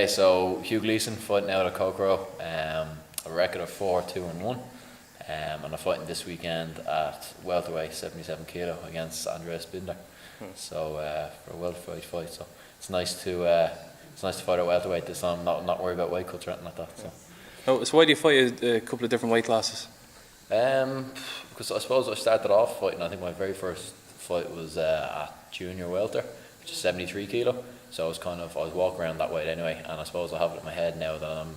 Okay, so Hugh Gleeson fighting out of Kokoro, a record of 4-2-1, and I'm fighting this weekend at welterweight 77 kilo against Andreas Binder. So for a welterweight fight, so it's nice to fight at welterweight this time, not worry about weight cuts or anything like that. So why do you fight a couple of different weight classes? Because I suppose I started off fighting. I think my very first fight was at junior welter, which is 73 kilo. So I was walking around that weight anyway, and I suppose I have it in my head now that I'm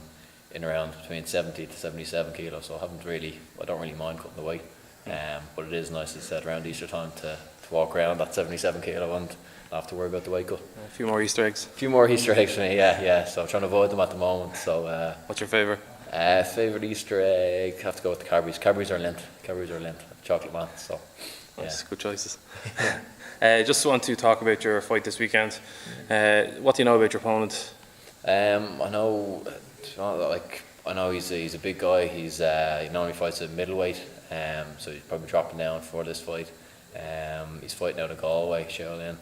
in around between 70 to 77 kilo. So I don't really mind cutting the weight, but it is nice, as I said, around Easter time to walk around at 77 kilo and not have to worry about the weight cut. A few more Easter eggs. A few more Easter eggs for me, yeah. So I'm trying to avoid them at the moment. So what's your favourite? Favourite Easter egg, have to go with the Cadbury's. Cadbury's are Lindt. Chocolate man. So nice, good choices. Just want to talk about your fight this weekend. What do you know about your opponent? I know he's a big guy. He normally fights at middleweight, so he's probably dropping down for this fight. He's fighting out of Galway, Shaolin.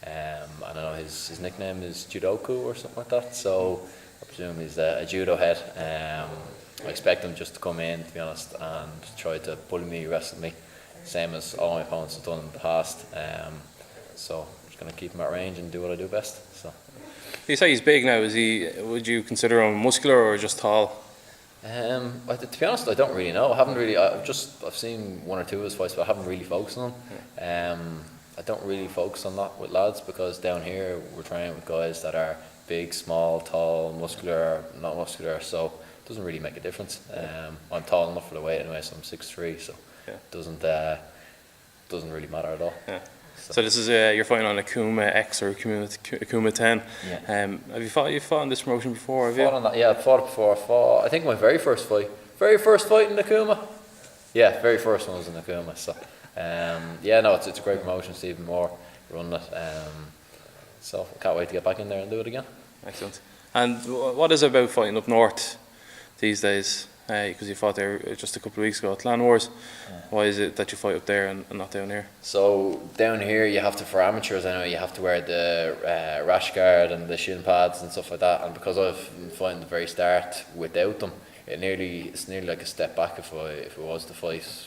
I know his nickname is Judoku or something like that. So I presume he's a judo head. I expect him just to come in, to be honest, and try to bully me, wrestle me, same as all my opponents have done in the past. So I'm just going to keep him at range and do what I do best. So. You say he's big now. Would you consider him muscular or just tall? To be honest, I don't really know. I've seen one or two of his fights, but I haven't really focused on him. I don't really focus on that with lads, because down here we're training with guys that are big, small, tall, muscular, not muscular, so it doesn't really make a difference. I'm tall enough for the weight anyway, so I'm 6'3", so it doesn't really matter at all. Yeah. So this is you're fighting on Akuma X or Akuma 10. Yeah. Have you fought in this promotion before? I've fought it before. I think my very first fight in Akuma. Yeah, very first one was in Akuma. So it's a great promotion. Stephen Moore running it. So I can't wait to get back in there and do it again. Excellent. And what is it about fighting up north these days? Because you fought there just a couple of weeks ago at Clan Wars. Yeah. Why is it that you fight up there and not down here? So down here you have to, for amateurs anyway, you have to wear the rash guard and the shin pads and stuff like that. And because I've been fighting at the very start without them, it's nearly like a step back if it was to fight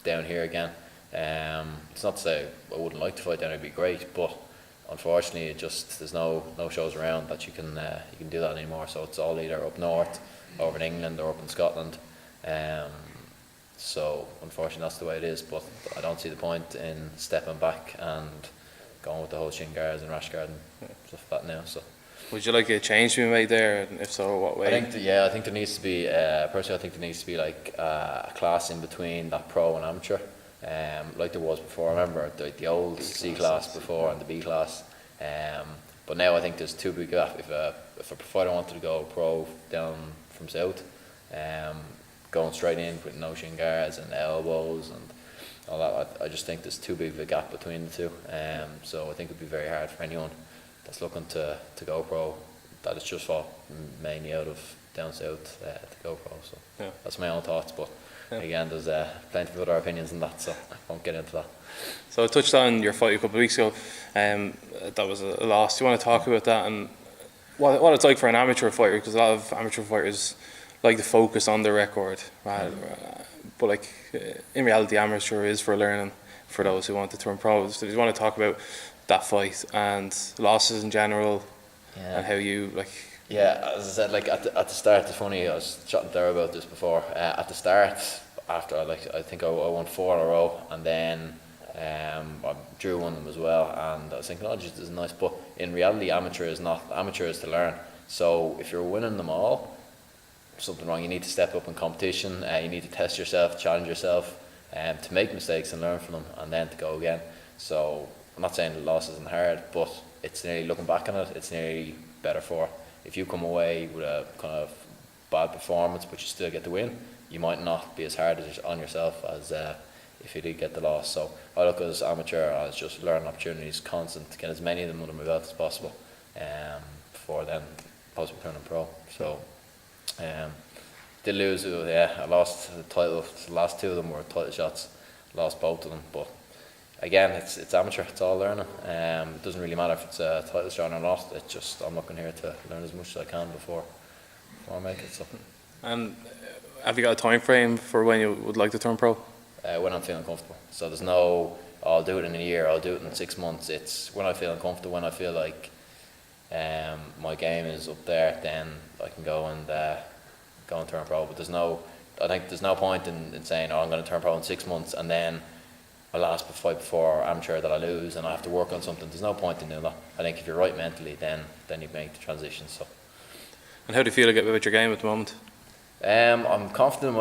down here again. It's not to say I wouldn't like to fight down here; it'd be great, but unfortunately, there's no shows around that you can do that anymore. So it's all either up north, over in England, or up in Scotland. So unfortunately, that's the way it is. But I don't see the point in stepping back and going with the whole shin guards and rash guard and stuff like that now. So. Would you like a change to be made there, and if so, what way? I think there needs to be personally. I think there needs to be like a class in between that pro and amateur. Like there was before. I remember the old C class before and the B class, but now I think there's too big gap. If a fighter wanted to go pro down from south, going straight in with no shin guards and elbows and all that, I just think there's too big of a gap between the two. So I think it'd be very hard for anyone that's looking to go pro, that it's just fought mainly out of down south to go pro. So that's my own thoughts, but. Again, there's plenty of other opinions on that, so I won't get into that. So I touched on your fight a couple of weeks ago. That was a loss. Do you want to talk about that and what it's like for an amateur fighter? Because a lot of amateur fighters like to focus on their record, right? But in reality, amateur is for learning for those who want to turn pro. So do you want to talk about that fight and losses in general, and how you Yeah, as I said, at the start, it's funny, I was chatting there about this before. At the start, after I think I won 4 in a row, and then I drew one of them as well, and I was thinking, this is nice. But in reality, amateur is to learn. So if you're winning them all, something wrong. You need to step up in competition. You need to test yourself, challenge yourself, to make mistakes and learn from them, and then to go again. So I'm not saying the loss isn't hard, but it's nearly, looking back on it, it's nearly better for. If you come away with a kind of bad performance but you still get the win, you might not be as hard on yourself as if you did get the loss. So I look at as amateur as just learning opportunities, constant, to get as many of them under my belt as possible, before then possibly turning pro. So did lose, I lost the title. The last 2 of them were title shots, lost both of them, but again, it's amateur. It's all learning. It doesn't really matter if it's a title shot or not. It's just I'm looking here to learn as much as I can before I make it. So. And have you got a time frame for when you would like to turn pro? When I'm feeling comfortable. So there's no, I'll do it in a year, I'll do it in 6 months. It's when I feel comfortable, when I feel like my game is up there, then I can go and turn pro. But I think there's no point in saying, oh, I'm going to turn pro in 6 months and then a last fight before amateur that I lose and I have to work on something. There's no point in doing that. I think if you're right mentally, then you make the transition. So. And how do you feel about your game at the moment? I'm confident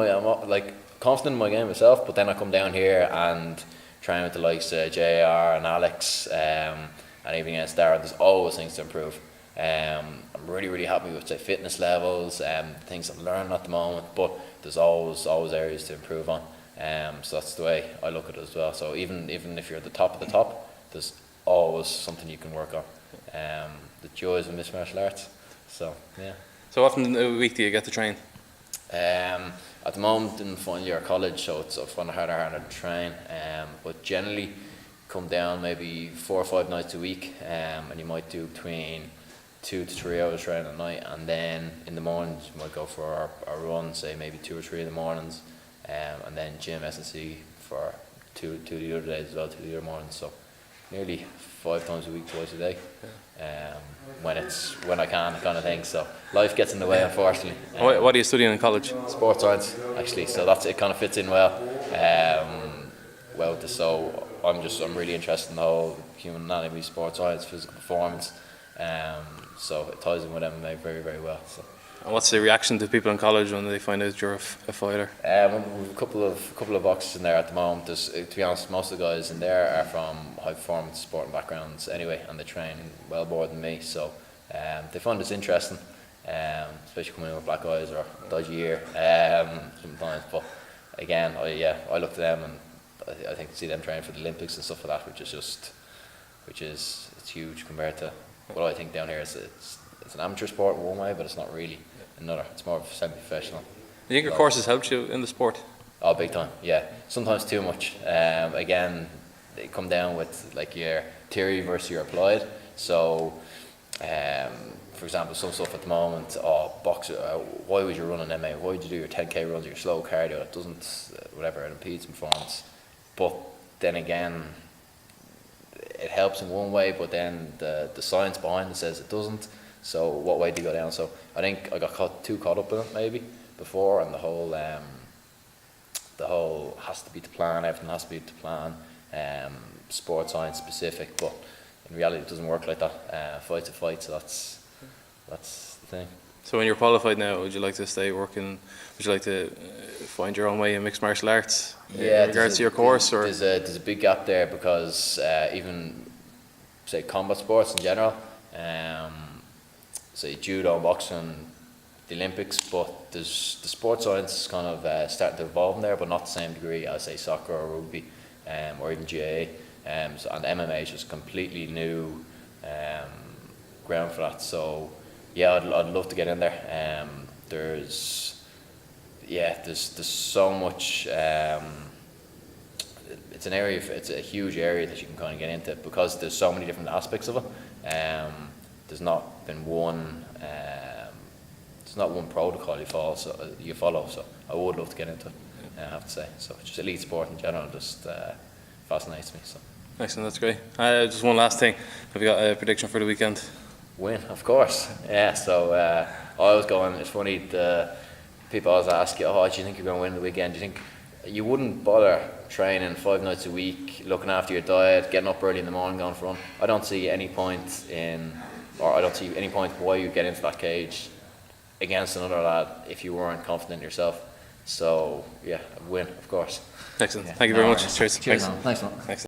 in my game myself, but then I come down here and train with the likes of JR and Alex, and even against Darren. There's always things to improve. I'm really happy with fitness levels, things I'm learning at the moment, but there's always areas to improve on. So that's the way I look at it as well. So even if you're at the top of the top, there's always something you can work on. The joys of mixed martial arts. So yeah. So often a week do you get to train? At the moment in the final year of college, so it's harder and harder to train. But generally, come down maybe 4 or 5 nights a week, and you might do between 2 to 3 hours training at night, and then in the mornings you might go for a run, say maybe 2 or 3 in the mornings, and then gym S&C for two the other days as well, 2 the other mornings. So nearly 5 times a week, twice a day. When I can, kind of thing. So life gets in the way, unfortunately. What are you studying in college? Sports science, actually. So it kind of fits in well. So I'm really interested in the whole human anatomy, sports science, physical performance. So it ties in with MMA very, very well. So. And what's the reaction to people in college when they find out you're a fighter? We've a couple of boxes in there at the moment. To be honest, most of the guys in there are from high performance sporting backgrounds anyway, and they train well more than me. So they find this interesting, especially coming in with black eyes or dodgy ear sometimes. But again, I look to them and I think to see them train for the Olympics and stuff like that, which is it's huge compared to what I think down here. It's an amateur sport in one way, but it's not really another. It's more of a semi-professional. Do you think your course has helped you in the sport? Oh, big time, yeah. Sometimes too much. Again, they come down with like your theory versus your applied. So, for example, some stuff at the moment, boxer, why would you run an MMA? Why would you do your 10k runs, your slow cardio? It doesn't, whatever, it impedes performance. But then again, it helps in one way, but then the science behind it says it doesn't. So what way do you go down? So I think I got too caught up in it maybe before, and the whole has to be to plan, everything has to be to plan, sports science specific, but in reality it doesn't work like that. Fight's a fight, so that's the thing. So when you're qualified now, would you like to stay working, would you like to find your own way in mixed martial arts in regards to your course? Or there's a big gap there because even say combat sports in general, say judo, boxing, the Olympics, but there's the sports science kind of starting to evolve in there, but not the same degree as say soccer or rugby, or even GAA. And MMA is just completely new ground for that. So yeah, I'd love to get in there. There's so much. It's a huge area that you can kind of get into because there's so many different aspects of it. There's not been one. There's not one protocol you follow. So I would love to get into it. I have to say. So just elite sport in general just fascinates me. So. Excellent, that's great. Just one last thing. Have you got a prediction for the weekend? Win, of course. Yeah. So I was going. It's funny. The people always ask you, "Oh, do you think you're going to win the weekend? Do you think you wouldn't bother training 5 nights a week, looking after your diet, getting up early in the morning, going for a run?" I don't see any point why you get into that cage against another lad if you weren't confident in yourself. So yeah, win, of course. Excellent. Yeah. Thank you very much. Cheers. Cheers. Thanks, man. Thanks.